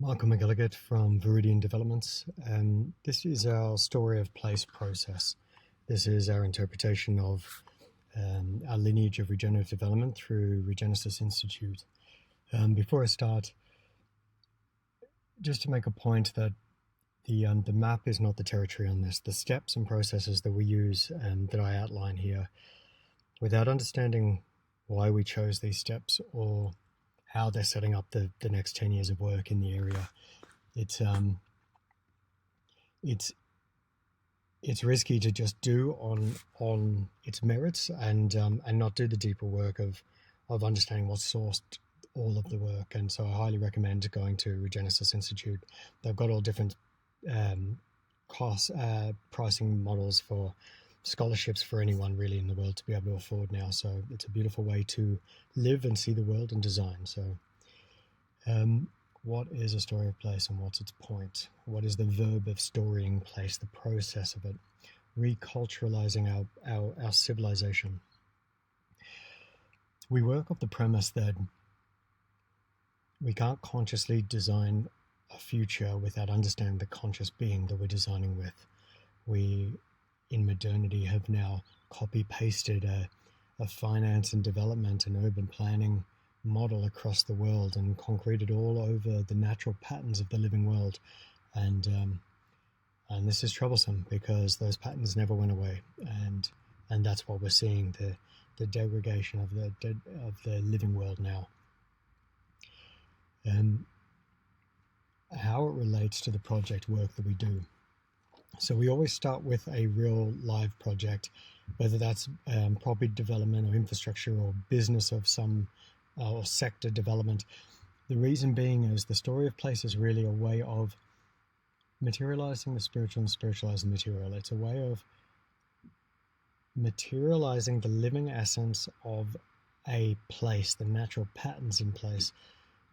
Michael McGilligan from Viridian Developments. This is our story of place process. This is our interpretation of our lineage of regenerative development through Regenesis Institute. Before I start, just to make a point that the map is not the territory on this. The steps and processes that we use that I outline here, without understanding why we chose these steps or how they're setting up the next 10 years of work in the area, it's risky to just do on its merits and not do the deeper work of understanding what sourced all of the work. And so I highly recommend going to Regenesis Institute. They've got all different cost pricing models for scholarships for anyone really in the world to be able to afford now. So it's a beautiful way to live and see the world and design. So what is a story of place and what's its point? What is the verb of storying place, the process of it? Reculturalizing our civilization. We work off the premise that we can't consciously design a future without understanding the conscious being that we're designing with. We in modernity have now copy-pasted a finance and development and urban planning model across the world and concreted all over the natural patterns of the living world. And this is troublesome because those patterns never went away. And that's what we're seeing, the degradation of the living world now. How it relates to the project work that we do. So we always start with a real live project, whether that's property development or infrastructure or business of some or sector development. The reason being is the story of place is really a way of materializing the spiritual and spiritualizing the material. It's a way of materializing the living essence of a place, the natural patterns in place,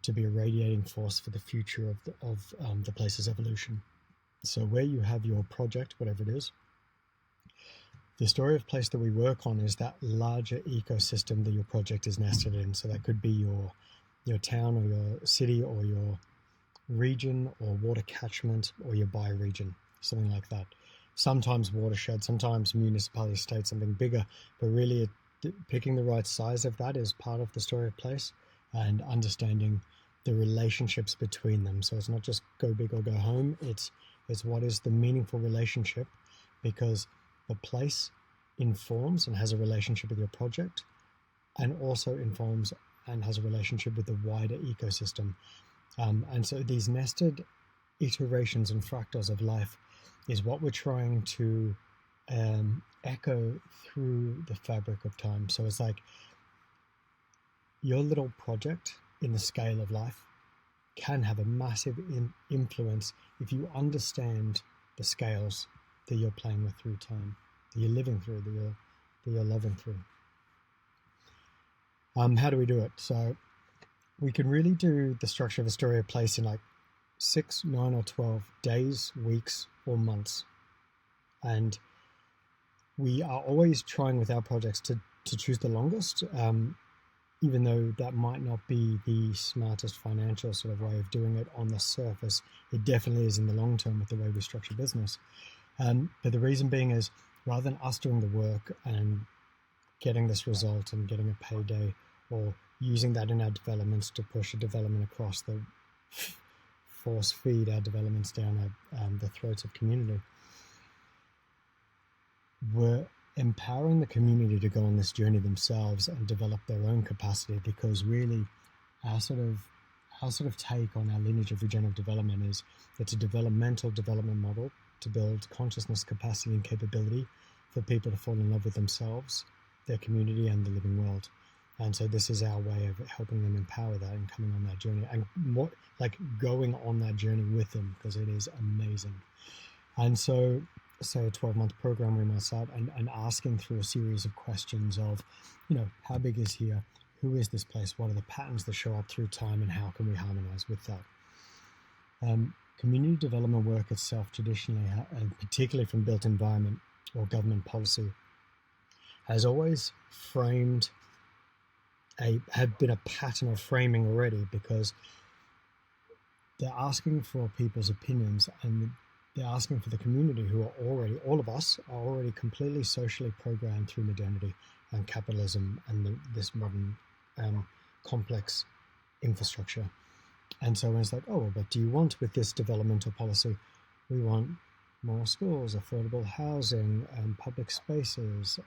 to be a radiating force for the future of the place's evolution. So where you have your project, whatever it is, the story of place that we work on is that larger ecosystem that your project is nested in. So that could be your town or your city or your region or water catchment or your bioregion, something like that. Sometimes watershed, sometimes municipality, state, something bigger, but really picking the right size of that is part of the story of place and understanding the relationships between them. So it's not just go big or go home, it's what is the meaningful relationship, because the place informs and has a relationship with your project and also informs and has a relationship with the wider ecosystem. And so these nested iterations and fractals of life is what we're trying to echo through the fabric of time. So it's like your little project in the scale of life can have a massive influence if you understand the scales that you're playing with through time, that you're living through, that you're loving through. How do we do it? So we can really do the structure of a story of place in like 6, 9 or 12 days, weeks or months. And we are always trying with our projects to choose the longest, even though that might not be the smartest financial sort of way of doing it on the surface. It definitely is in the long term with the way we structure business. But the reason being is, rather than us doing the work and getting this result and getting a payday or using that in our developments to push a development across the force feed our developments down the throats of community, we're empowering the community to go on this journey themselves and develop their own capacity, because really our sort of take on our lineage of regenerative development is it's a developmental development model to build consciousness, capacity and capability for people to fall in love with themselves, their community and the living world. And so this is our way of helping them empower that and coming on that journey and more like going on that journey with them, because it is amazing. And so say a 12-month program we might start and asking through a series of questions of, how big is here? Who is this place? What are the patterns that show up through time and how can we harmonize with that? Community development work itself traditionally, and particularly from built environment or government policy, has always have been a pattern of framing already, because they're asking for people's opinions, and they're asking for the community who are already, all of us are already completely socially programmed through modernity and capitalism and this modern complex infrastructure. And so when it's like, oh, but do you want, with this developmental policy, we want more schools, affordable housing, public spaces,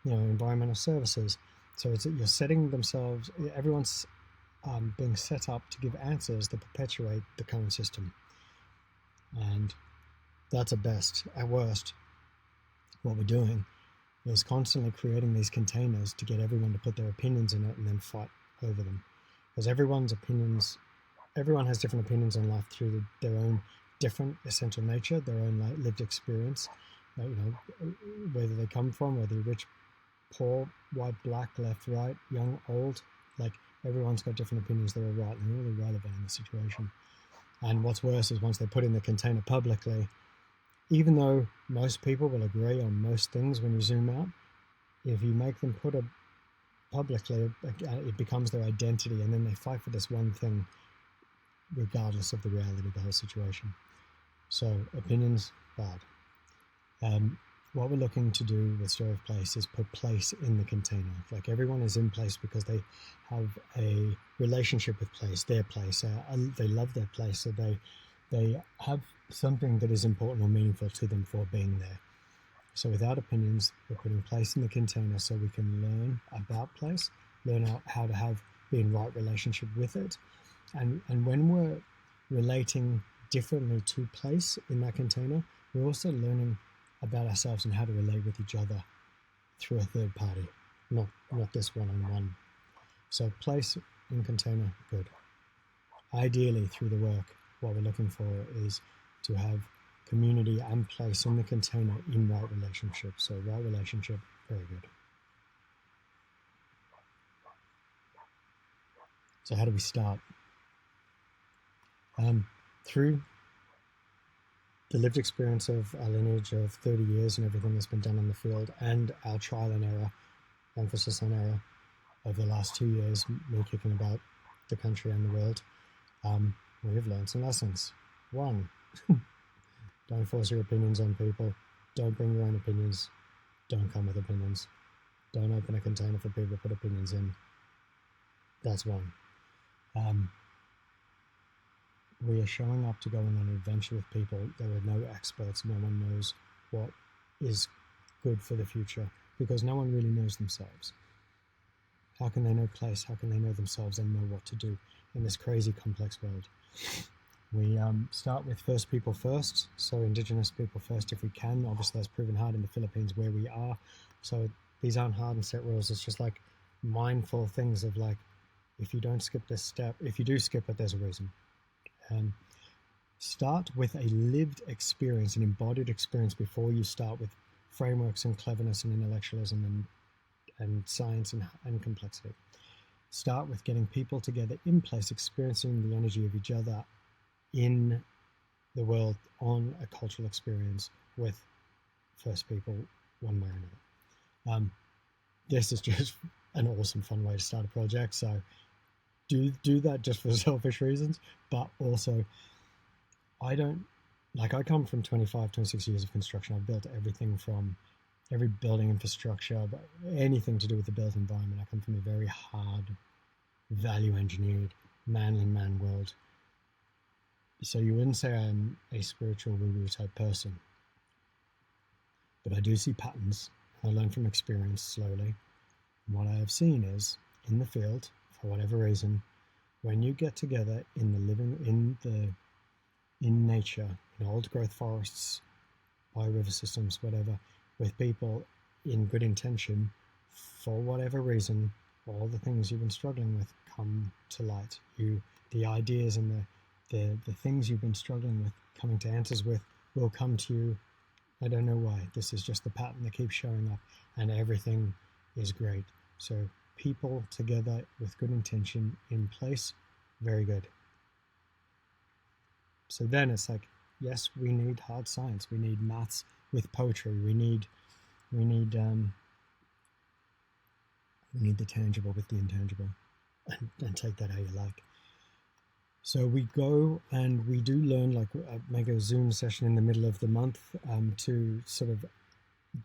environmental services. So you're setting themselves, everyone's being set up to give answers that perpetuate the current system. And that's at best. At worst, what we're doing is constantly creating these containers to get everyone to put their opinions in it and then fight over them. Because everyone has different opinions on life through their own different essential nature, their own lived experience, whether they come from, whether you're rich, poor, white, black, left, right, young, old, everyone's got different opinions that are right and really relevant in the situation. And what's worse is once they put in the container publicly, even though most people will agree on most things when you zoom out, if you make them put it publicly, it becomes their identity, and then they fight for this one thing regardless of the reality of the whole situation. So opinions, bad. What we're looking to do with Story of Place is put place in the container. Everyone is in place because they have a relationship with place, their place. They love their place, so they have something that is important or meaningful to them for being there. So without opinions, we're putting place in the container so we can learn about place, learn how to be in right relationship with it. And when we're relating differently to place in that container, we're also learning about ourselves and how to relate with each other through a third party, not this one-on-one. So place in container, good. Ideally, through the work, what we're looking for is to have community and place in the container in right relationship. So right relationship, very good. So how do we start? Through the lived experience of our lineage of 30 years and everything that's been done in the field, and our trial and error, emphasis on error, over the last 2 years, me kicking about the country and the world, we have learned some lessons. 1, don't force your opinions on people. Don't bring your own opinions. Don't come with opinions. Don't open a container for people to put opinions in. That's 1. We are showing up to go on an adventure with people. There are no experts. No one knows what is good for the future because no one really knows themselves. How can they know place? How can they know themselves and know what to do in this crazy, complex world? We start with first people first, so indigenous people first if we can. Obviously, that's proven hard in the Philippines where we are. So these aren't hard and set rules. It's just mindful things of if you don't skip this step, if you do skip it, there's a reason. Start with a lived experience, an embodied experience before you start with frameworks and cleverness and intellectualism and science and complexity. Start with getting people together in place, experiencing the energy of each other in the world on a cultural experience with first people one way or another. This is just an awesome, fun way to start a project. So do that just for selfish reasons, but also I come from 25, 26 years of construction. I've built everything from every building infrastructure, but anything to do with the built environment. I come from a very hard, value engineered, manly man world. So you wouldn't say I'm a spiritual woo-woo type person, but I do see patterns. I learn from experience slowly. And what I have seen is in the field, for whatever reason, when you get together in nature, in old growth forests, by river systems, whatever, with people in good intention, for whatever reason, all the things you've been struggling with come to light. The ideas and the things you've been struggling with, coming to answers with, will come to you. I don't know why. This is just the pattern that keeps showing up, and everything is great. So people together with good intention in place, very good. So then it's yes, we need hard science. We need maths with poetry. We need the tangible with the intangible, and take that how you like. So we go and we do learn, like make a Zoom session in the middle of the month to sort of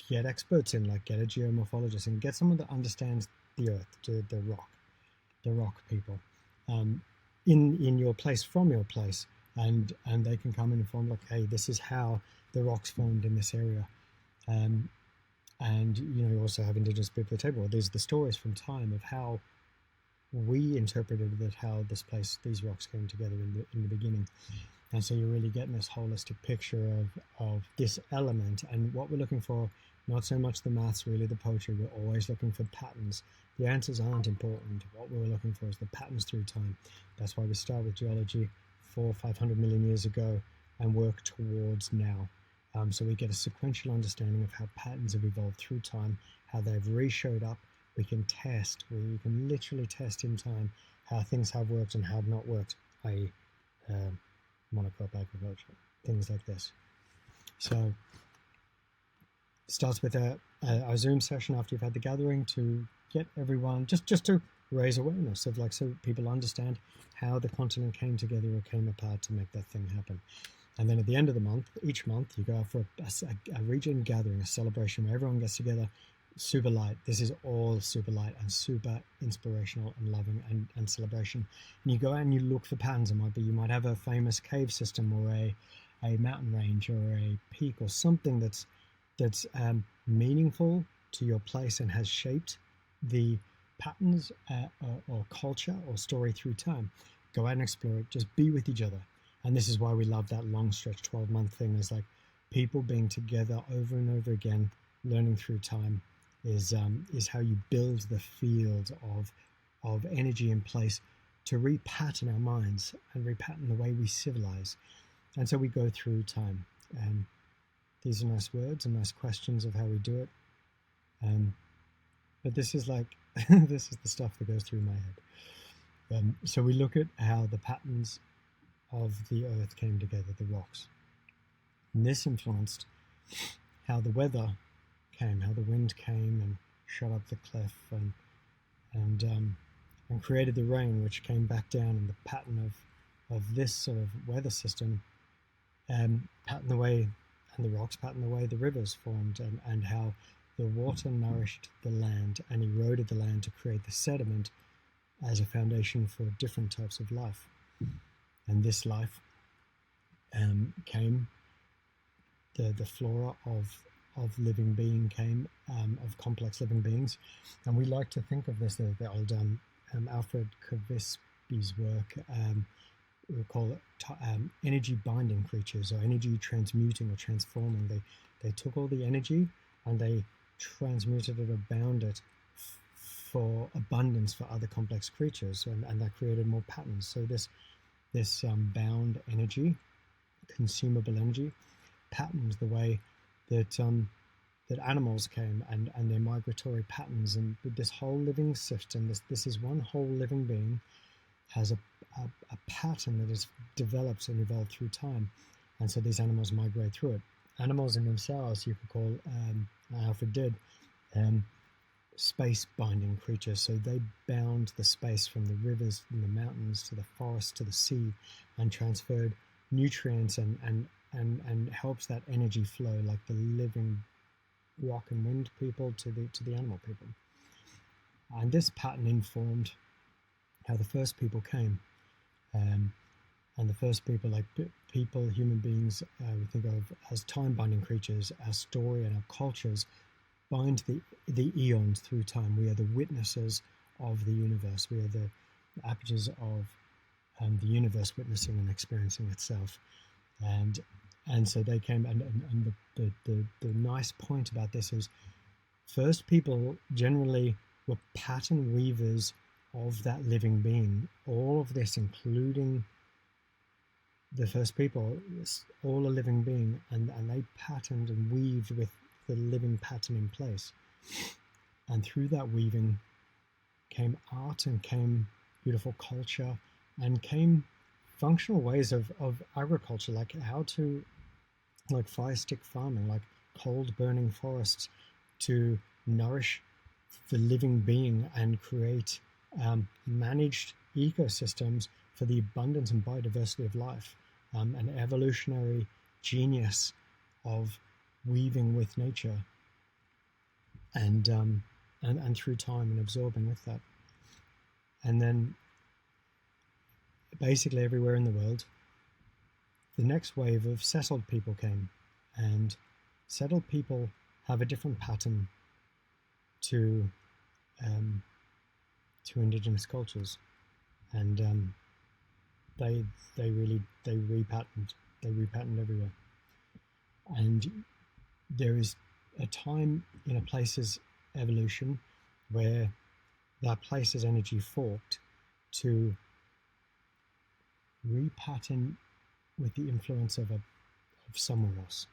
get experts in, like get a geomorphologist and get someone that understands the earth, the rock people, in your place, from your place, and they can come and inform, like, hey, this is how the rocks formed in this area. And you also have indigenous people at the table. Well, there's the stories from time of how we interpreted that, how these rocks came together in the beginning. And so you're really getting this holistic picture of this element. And what we're looking for, not so much the maths, really the poetry, we're always looking for patterns. The answers aren't important. What we're looking for is the patterns through time. That's why we start with geology 400-500 million years ago and work towards now. So we get a sequential understanding of how patterns have evolved through time, how they've re-showed up. We can test, we can literally test in time how things have worked and have not worked, i.e. monocrop agriculture, things like this. So it starts with a Zoom session after you've had the gathering to get everyone, just to raise awareness of, like, so people understand how the continent came together or came apart to make that thing happen. And then at the end of the month, each month, you go out for a region gathering, a celebration where everyone gets together, super light. This is all super light and super inspirational and loving and celebration. And you go out and you look for patterns. You might have a famous cave system or a mountain range or a peak or something that's meaningful to your place and has shaped the patterns or culture or story through time. Go out and explore it. Just be with each other. And this is why we love that long stretch 12-month thing. Is like people being together over and over again, learning through time is how you build the field of energy in place to repattern our minds and repattern the way we civilize. And so we go through time. These are nice words and nice questions of how we do it. But this is like, this is the stuff that goes through my head. So we look at how the patterns of the earth came together, the rocks. And this influenced how the weather came, how the wind came and shot up the cliff and created the rain, which came back down, and the pattern of this sort of weather system patterned the way, and the rocks patterned the way the rivers formed, and how the water nourished the land and eroded the land to create the sediment as a foundation for different types of life. And this life came, the flora of living being came, of complex living beings. And we like to think of this, the old Alfred Kavitsky's work, we call it energy binding creatures, or energy transmuting or transforming. They took all the energy and they transmuted it or bound it for abundance for other complex creatures, and that created more patterns. So this bound energy, consumable energy, patterns the way that animals came and their migratory patterns, and this whole living system. This is one whole living being, has a pattern that has developed and evolved through time, and so these animals migrate through it. Animals in themselves, you could call, Alfred did, space binding creatures. So they bound the space from the rivers and the mountains to the forest to the sea, and transferred nutrients and helps that energy flow, like the living rock and wind people to the animal people. And this pattern informed how the first people came. And the first people, like people, human beings, we think of as time-binding creatures. Our story and our cultures bind the eons through time. We are the witnesses of the universe. We are the apertures of the universe witnessing and experiencing itself. And so they came, and the nice point about this is, first people generally were pattern weavers of that living being. All of this, including the first people, all a living being, and they patterned and weaved with the living pattern in place. And through that weaving came art, and came beautiful culture, and came functional ways of agriculture, like how to, like fire stick farming, like cold burning forests to nourish the living being and create managed ecosystems for the abundance and biodiversity of life, an evolutionary genius of weaving with nature and through time and absorbing with that. And then basically everywhere in the world, the next wave of settled people came, and settled people have a different pattern to indigenous cultures, and they repatterned everywhere. And there is a time in a place's evolution where that place's energy forked to repattern with the influence of somewhere else,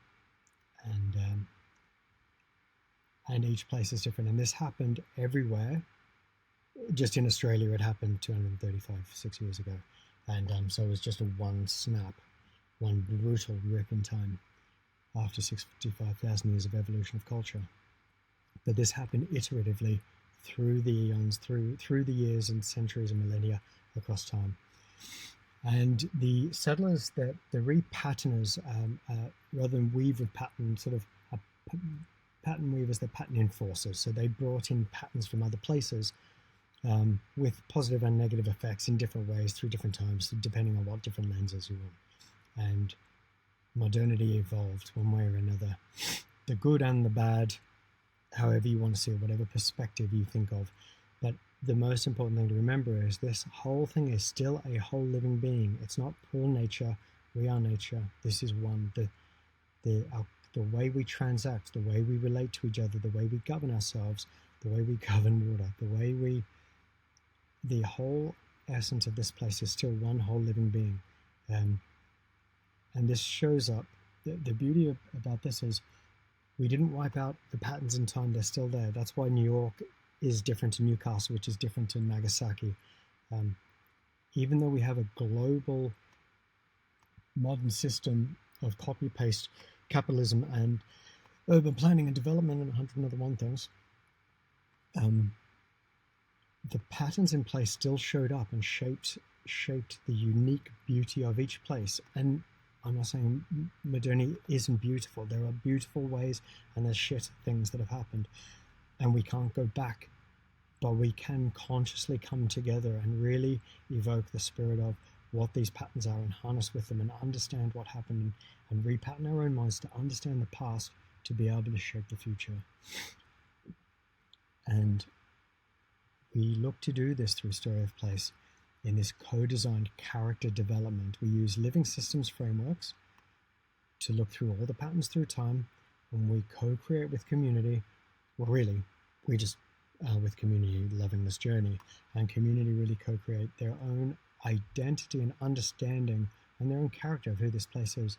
and each place is different. And this happened everywhere. Just in Australia, it happened 6 years ago, and so it was just a one snap, one brutal rip in time after 65,000 years of evolution of culture. But this happened iteratively through the eons, through the years and centuries and millennia across time. And the settlers, the repatterners, rather than weave with pattern, sort of pattern weavers, they're pattern enforcers. So they brought in patterns from other places with positive and negative effects in different ways through different times, depending on what different lenses you want. And modernity evolved one way or another. The good and the bad, however you want to see it, whatever perspective you think of. But the most important thing to remember is this whole thing is still a whole living being. It's not poor nature. We are nature. This is one. The way we transact, the way we relate to each other, the way we govern ourselves, the way we govern water, the whole essence of this place is still one whole living being. And this shows up. The beauty about this is we didn't wipe out the patterns in time. They're still there. That's why New York is different to Newcastle, which is different to Nagasaki. Even though we have a global modern system of copy-paste capitalism and urban planning and development and 101 things, the patterns in place still showed up and shaped the unique beauty of each place. And I'm not saying modernity isn't beautiful. There are beautiful ways and there's shit things that have happened. And we can't go back, but we can consciously come together and really evoke the spirit of what these patterns are and harness with them and understand what happened and repattern our own minds to understand the past to be able to shape the future. And we look to do this through Story of Place in this co-designed character development. We use living systems frameworks to look through all the patterns through time, and we co-create with community. Well, really, we just with community loving this journey, and community really co-create their own identity and understanding and their own character of who this place is.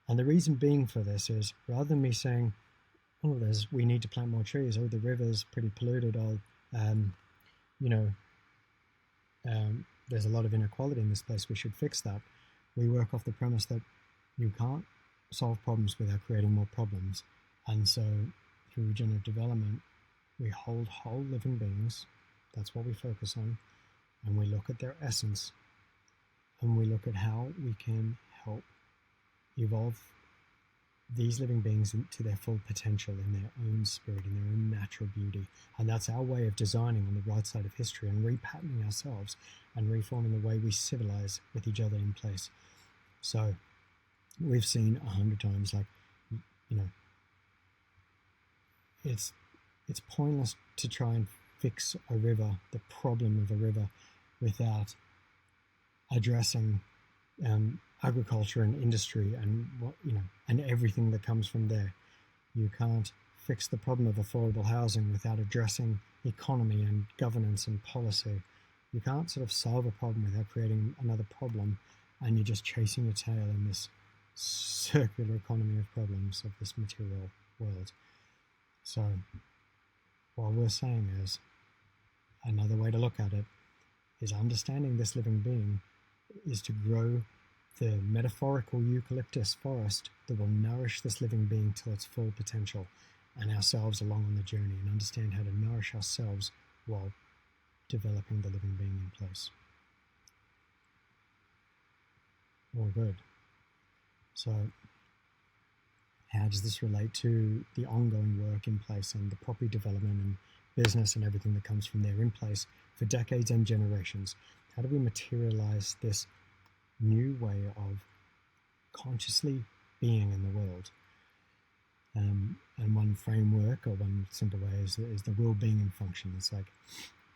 And the reason being for this is, rather than me saying, oh, we need to plant more trees, oh, the river's pretty polluted, there's a lot of inequality in this place, we should fix that. We work off the premise that you can't solve problems without creating more problems. And so through regenerative development, we hold whole living beings. That's what we focus on. And we look at their essence, and we look at how we can help evolve these living beings into their full potential in their own spirit, in their own natural beauty. And that's our way of designing on the right side of history and repatterning ourselves and reforming the way we civilize with each other in place. So we've seen 100 times, it's pointless to try and fix a river, the problem of a river, without addressing agriculture and industry and and everything that comes from there. You can't fix the problem of affordable housing without addressing economy and governance and policy. You can't sort of solve a problem without creating another problem, and you're just chasing your tail in this circular economy of problems of this material world. So what we're saying is, another way to look at it is understanding this living being is to grow the metaphorical eucalyptus forest that will nourish this living being till its full potential, and ourselves along on the journey, and understand how to nourish ourselves while developing the living being in place. All good. So how does this relate to the ongoing work in place and the property development and business and everything that comes from there in place for decades and generations? How do we materialize this new way of consciously being in the world? And one framework or one simple way is the will, being, and function. It's like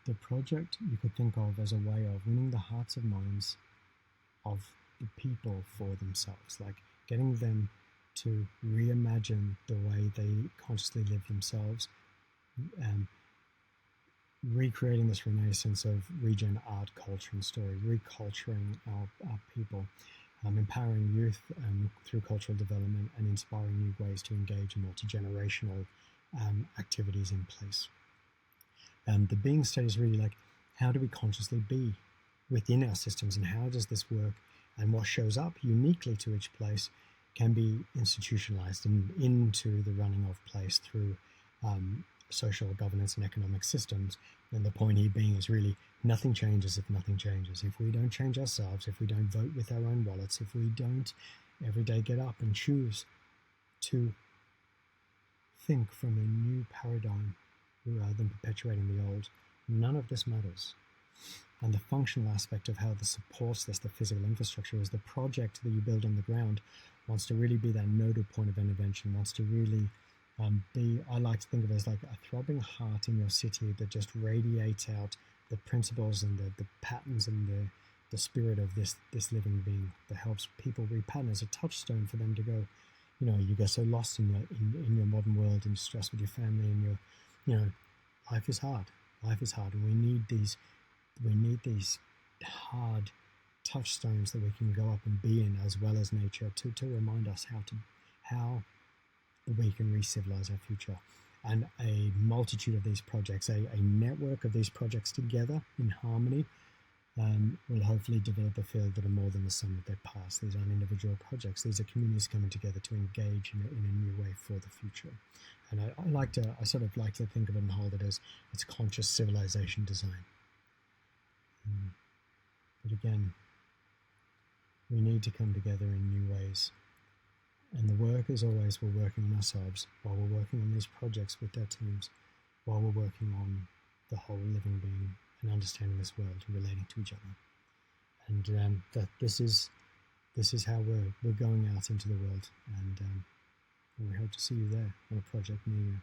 the project you could think of as a way of winning the hearts and minds of the people for themselves, like getting them to reimagine the way they consciously live themselves, recreating this renaissance of regen art, culture, and story, reculturing our people, empowering youth through cultural development, and inspiring new ways to engage in multi-generational activities in place. The being state is really like, how do we consciously be within our systems, and how does this work? And what shows up uniquely to each place can be institutionalized into the running of place through social governance and economic systems. And the point here being is really nothing changes if nothing changes. If we don't change ourselves, if we don't vote with our own wallets, if we don't every day get up and choose to think from a new paradigm rather than perpetuating the old, none of this matters. And the functional aspect of how this supports this, the physical infrastructure, is the project that you build on the ground wants to really be that nodal point of intervention, wants to really be, I like to think of it as like a throbbing heart in your city that just radiates out the principles and the patterns and the spirit of this living being that helps people repattern as a touchstone for them to go, you get so lost in your modern world and stressed with your family and life is hard. Life is hard, and we need these hard touchstones that we can go up and be in, as well as nature, to remind us how we can re-civilize our future. And a multitude of these projects, a network of these projects together in harmony, will hopefully develop a field that are more than the sum of their parts. These aren't individual projects. These are communities coming together to engage in a new way for the future. And I sort of like to think of it and hold it as it's conscious civilization design. But again, we need to come together in new ways. And the work is always, we're working on ourselves while we're working on these projects with our teams, while we're working on the whole living being and understanding this world and relating to each other. And that this is how we're going out into the world. And we hope to see you there on a project near you.